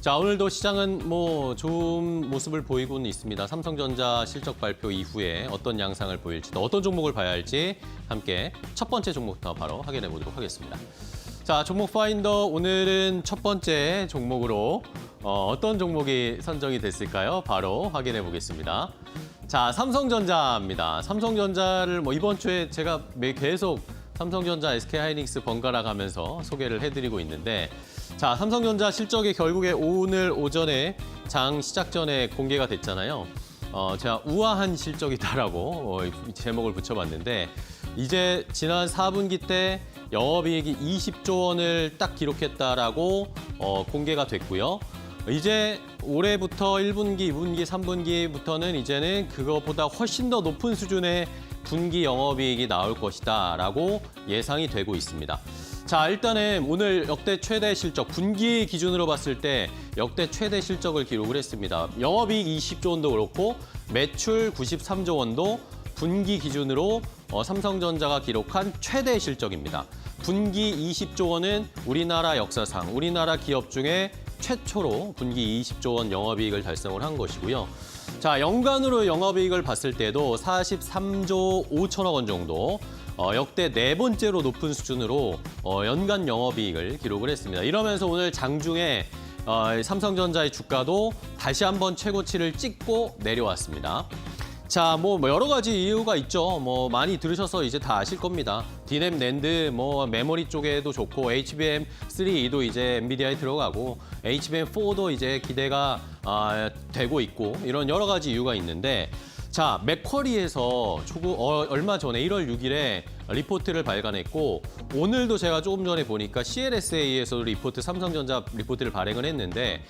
자, 오늘도 시장은 좋은 모습을 보이고는 있습니다. 삼성전자 실적 발표 이후에 어떤 양상을 보일지, 또 어떤 종목을 봐야 할지 함께 첫 번째 종목부터 바로 확인해 보도록 하겠습니다. 자, 종목 파인더 오늘은 첫 번째 종목으로 어떤 종목이 선정이 됐을까요? 바로 확인해 보겠습니다. 자, 삼성전자입니다. 삼성전자를 이번 주에 제가 계속 삼성전자, SK하이닉스 번갈아 가면서 소개를 해드리고 있는데, 자, 삼성전자 실적이 결국에 오늘 오전에 장 시작 전에 공개가 됐잖아요. 제가 우아한 실적이다라고 제목을 붙여봤는데, 이제 지난 4분기 때 영업이익이 20조 원을 딱 기록했다라고 공개가 됐고요. 이제 올해부터 1분기, 2분기, 3분기부터는 이제는 그것보다 훨씬 더 높은 수준의 분기 영업이익이 나올 것이다라고 예상이 되고 있습니다. 자, 일단은 오늘 역대 최대 실적, 분기 기준으로 봤을 때 역대 최대 실적을 기록을 했습니다. 영업이익 20조 원도 그렇고 매출 93조 원도 분기 기준으로 삼성전자가 기록한 최대 실적입니다. 분기 20조 원은 우리나라 역사상, 우리나라 기업 중에 최초로 분기 20조 원 영업이익을 달성을 한 것이고요. 자, 연간으로 영업이익을 봤을 때도 43조 5천억 원 정도, 역대 네 번째로 높은 수준으로 연간 영업이익을 기록을 했습니다. 이러면서 오늘 장중에 삼성전자의 주가도 다시 한번 최고치를 찍고 내려왔습니다. 자, 여러 가지 이유가 있죠. 많이 들으셔서 이제 다 아실 겁니다. 디램, 낸드, 메모리 쪽에도 좋고, HBM3도 이제 엔비디아에 들어가고, HBM4도 이제 기대가 되고 있고, 이런 여러 가지 이유가 있는데, 자, 맥쿼리에서 얼마 전에 1월 6일에 리포트를 발간했고, 오늘도 제가 조금 전에 보니까 CLSA에서도 삼성전자 리포트를 발행을 했는데,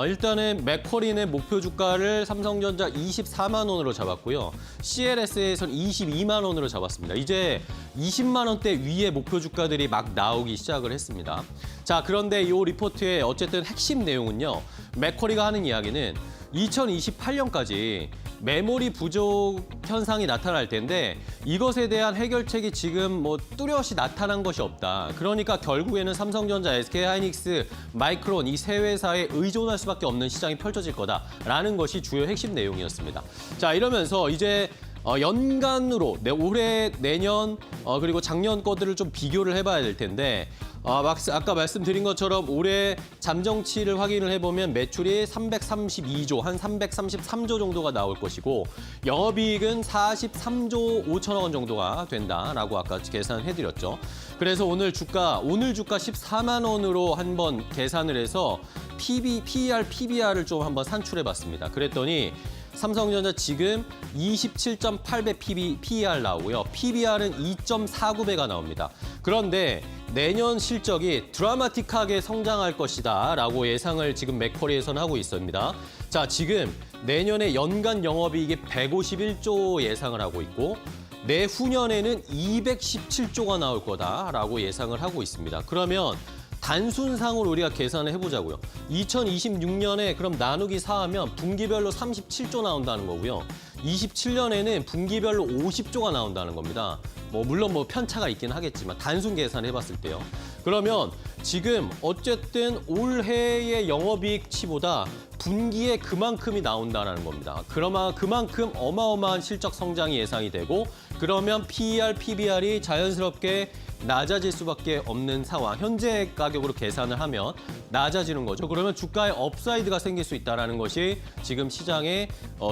일단은 맥쿼리는 목표 주가를 삼성전자 24만 원으로 잡았고요. CLSA에서는 22만 원으로 잡았습니다. 이제 20만 원대 위의 목표 주가들이 막 나오기 시작을 했습니다. 자, 그런데 이 리포트의 어쨌든 핵심 내용은요, 맥쿼리가 하는 이야기는 2028년까지 메모리 부족 현상이 나타날 텐데, 이것에 대한 해결책이 지금 뚜렷이 나타난 것이 없다. 그러니까 결국에는 삼성전자, SK하이닉스, 마이크론 이 세 회사에 의존할 수밖에 없는 시장이 펼쳐질 거다라는 것이 주요 핵심 내용이었습니다. 자, 이러면서 이제 연간으로 올해, 내년, 그리고 작년 거들을 좀 비교를 해봐야 될 텐데, 아까 말씀드린 것처럼 올해 잠정치를 확인을 해보면 매출이 332조, 한 333조 정도가 나올 것이고, 영업이익은 43조 5천억 원 정도가 된다라고 아까 계산을 해드렸죠. 그래서 오늘 주가 14만 원으로 한번 계산을 해서 PER, PBR을 좀 한번 산출해봤습니다. 그랬더니 삼성전자 지금 27.8배 PER 나오고요. PBR은 2.49배가 나옵니다. 그런데 내년 실적이 드라마틱하게 성장할 것이다 라고 예상을 지금 맥쿼리에서는 하고 있습니다. 자, 지금 내년에 연간 영업이익이 151조 예상을 하고 있고, 내후년에는 217조가 나올 거다라고 예상을 하고 있습니다. 그러면 단순상으로 우리가 계산을 해보자고요. 2026년에 그럼 나누기 4하면 분기별로 37조 나온다는 거고요. 27년에는 분기별로 50조가 나온다는 겁니다. 물론 편차가 있긴 하겠지만 단순 계산해봤을 때요. 그러면 지금 어쨌든 올해의 영업이익치보다 분기에 그만큼이 나온다는 겁니다. 그러면 그만큼 어마어마한 실적 성장이 예상이 되고, 그러면 PER, PBR이 자연스럽게 낮아질 수밖에 없는 상황. 현재 가격으로 계산을 하면 낮아지는 거죠. 그러면 주가에 업사이드가 생길 수 있다는 것이 지금 시장의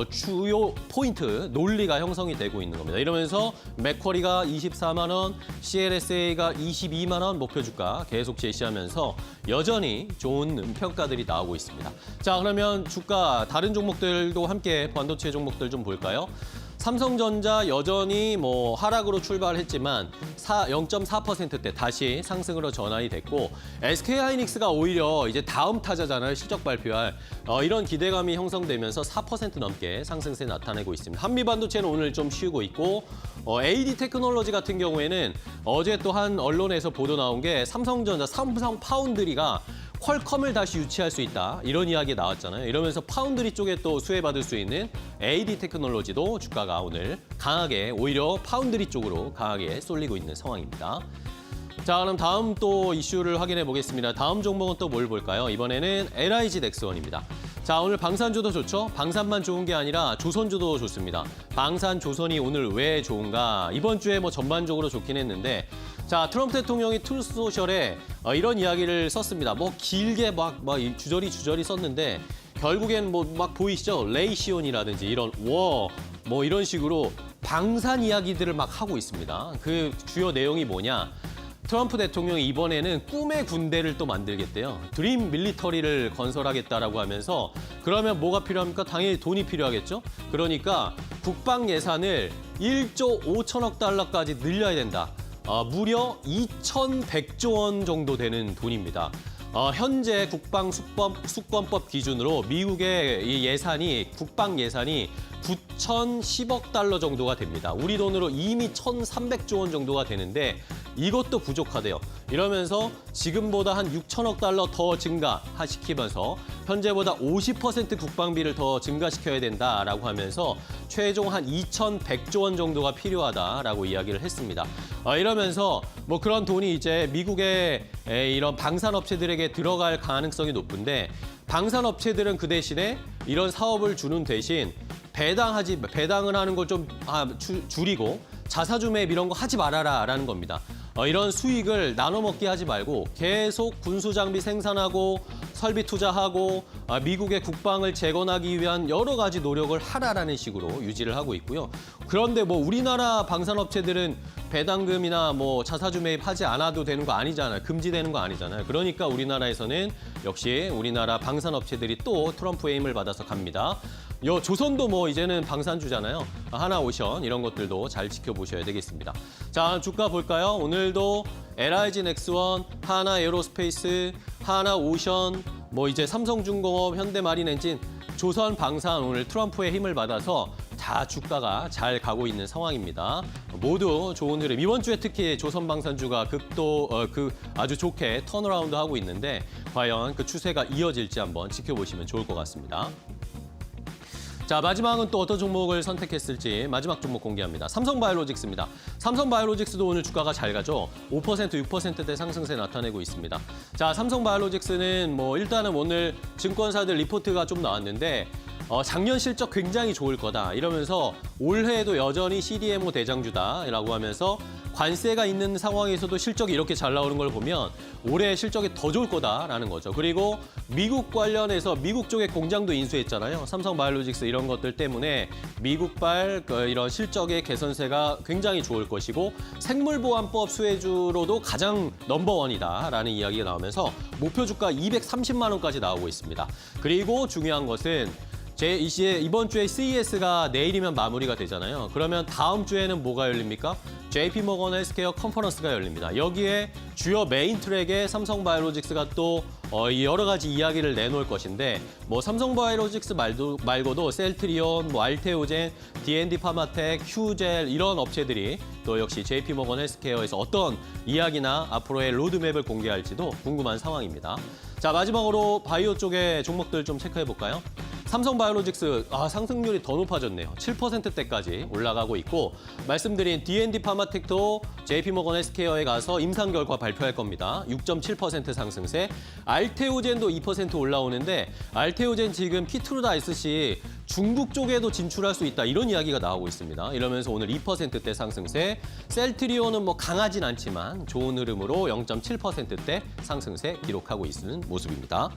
주요 포인트, 논리가 형성이 되고 있는 겁니다. 이러면서 맥쿼리가 24만 원, CLSA가 22만 원 목표 주가 계속 제시하면서 여전히 좋은 평가들이 나오고 있습니다. 자, 그러면 주가 다른 종목들도 함께 반도체 종목들 좀 볼까요? 삼성전자 여전히 하락으로 출발했지만 0.4%대 다시 상승으로 전환이 됐고, SK하이닉스가 오히려 이제 다음 타자잖아요. 실적 발표할 이런 기대감이 형성되면서 4% 넘게 상승세 나타내고 있습니다. 한미반도체는 오늘 좀 쉬고 있고, AD 테크놀로지 같은 경우에는 어제 또 한 언론에서 보도 나온 게 삼성 파운드리가 퀄컴을 다시 유치할 수 있다, 이런 이야기 나왔잖아요. 이러면서 파운드리 쪽에 또 수혜받을 수 있는 AD 테크놀로지도 주가가 오늘 강하게, 오히려 파운드리 쪽으로 강하게 쏠리고 있는 상황입니다. 자, 그럼 다음 또 이슈를 확인해 보겠습니다. 다음 종목은 또 뭘 볼까요? 이번에는 LIG 넥스원입니다. 자, 오늘 방산주도 좋죠? 방산만 좋은 게 아니라 조선주도 좋습니다. 방산 조선이 오늘 왜 좋은가? 이번 주에 뭐 전반적으로 좋긴 했는데, 자, 트럼프 대통령이 트루스 소셜에 이런 이야기를 썼습니다. 뭐 길게 막 주저리 썼는데 결국엔 뭐 막 보이시죠? 레이시온이라든지 이런 뭐 이런 식으로 방산 이야기들을 막 하고 있습니다. 그 주요 내용이 뭐냐? 트럼프 대통령이 이번에는 꿈의 군대를 또 만들겠대요. 드림 밀리터리를 건설하겠다라고 하면서 그러면 뭐가 필요합니까? 당연히 돈이 필요하겠죠? 그러니까 국방 예산을 1조 5천억 달러까지 늘려야 된다. 무려 2,100조 원 정도 되는 돈입니다. 현재 국방 수권법 기준으로 미국의 이 예산이 국방 예산이 9,010억 달러 정도가 됩니다. 우리 돈으로 이미 1,300조 원 정도가 되는데 이것도 부족하대요. 이러면서 지금보다 한 6천억 달러 더 증가시키면서 현재보다 50% 국방비를 더 증가시켜야 된다라고 하면서 최종 한 2,100조 원 정도가 필요하다라고 이야기를 했습니다. 이러면서 뭐 그런 돈이 이제 미국의 이런 방산업체들에게 들어갈 가능성이 높은데 방산업체들은 그 대신에 이런 사업을 주는 대신 배당을 하는 걸 좀 줄이고 자사주 매입 이런 거 하지 말아라라는 겁니다. 이런 수익을 나눠 먹게 하지 말고 계속 군수 장비 생산하고 설비 투자하고 미국의 국방을 재건하기 위한 여러 가지 노력을 하라라는 식으로 유지를 하고 있고요. 그런데 뭐 우리나라 방산업체들은 배당금이나 뭐 자사주 매입하지 않아도 되는 거 아니잖아요. 금지되는 거 아니잖아요. 그러니까 우리나라에서는 역시 우리나라 방산업체들이 또 트럼프의 힘을 받아서 갑니다. 조선도 뭐 이제는 방산주잖아요. 하나오션 이런 것들도 잘 지켜보셔야 되겠습니다. 자, 주가 볼까요? 오늘도 LIG 넥스원, 하나에어로스페이스, 하나오션, 뭐 이제 삼성중공업, 현대마린엔진, 조선방산 오늘 트럼프의 힘을 받아서 다 주가가 잘 가고 있는 상황입니다. 모두 좋은 흐름. 이번 주에 특히 조선방산주가 아주 좋게 턴어라운드 하고 있는데 과연 그 추세가 이어질지 한번 지켜보시면 좋을 것 같습니다. 자, 마지막은 또 어떤 종목을 선택했을지 마지막 종목 공개합니다. 삼성바이오로직스입니다. 삼성바이오로직스도 오늘 주가가 잘 가죠. 5%, 6%대 상승세 나타내고 있습니다. 자, 삼성바이오로직스는 뭐 일단은 오늘 증권사들 리포트가 좀 나왔는데 작년 실적 굉장히 좋을 거다 이러면서 올해에도 여전히 CDMO 대장주다라고 하면서 관세가 있는 상황에서도 실적이 이렇게 잘 나오는 걸 보면 올해 실적이 더 좋을 거다라는 거죠. 그리고 미국 관련해서 미국 쪽에 공장도 인수했잖아요. 삼성바이오로직스 이런 것들 때문에 미국발 이런 실적의 개선세가 굉장히 좋을 것이고 생물보안법 수혜주로도 가장 넘버원이다라는 이야기가 나오면서 목표 주가 230만 원까지 나오고 있습니다. 그리고 중요한 것은 이번 주에 CES가 내일이면 마무리가 되잖아요. 그러면 다음 주에는 뭐가 열립니까? JP모건 헬스케어 컨퍼런스가 열립니다. 여기에 주요 메인 트랙에 삼성바이오로직스가 또 여러 가지 이야기를 내놓을 것인데 뭐 삼성바이오로직스 말고도 셀트리온, 뭐 알테오젠, D&D 파마텍, 휴젤 이런 업체들이 또 역시 JP모건 헬스케어에서 어떤 이야기나 앞으로의 로드맵을 공개할지도 궁금한 상황입니다. 자, 마지막으로 바이오 쪽의 종목들 좀 체크해 볼까요? 삼성바이오로직스 상승률이 더 높아졌네요. 7%대까지 올라가고 있고 말씀드린 D&D 파마텍도 JP모건 헬스케어에 가서 임상 결과 발표할 겁니다. 6.7% 상승세. 알테오젠도 2% 올라오는데 알테오젠 지금 키트루다 SC 중국 쪽에도 진출할 수 있다 이런 이야기가 나오고 있습니다. 이러면서 오늘 2%대 상승세. 셀트리온은 뭐 강하진 않지만 좋은 흐름으로 0.7%대 상승세 기록하고 있는 모습입니다.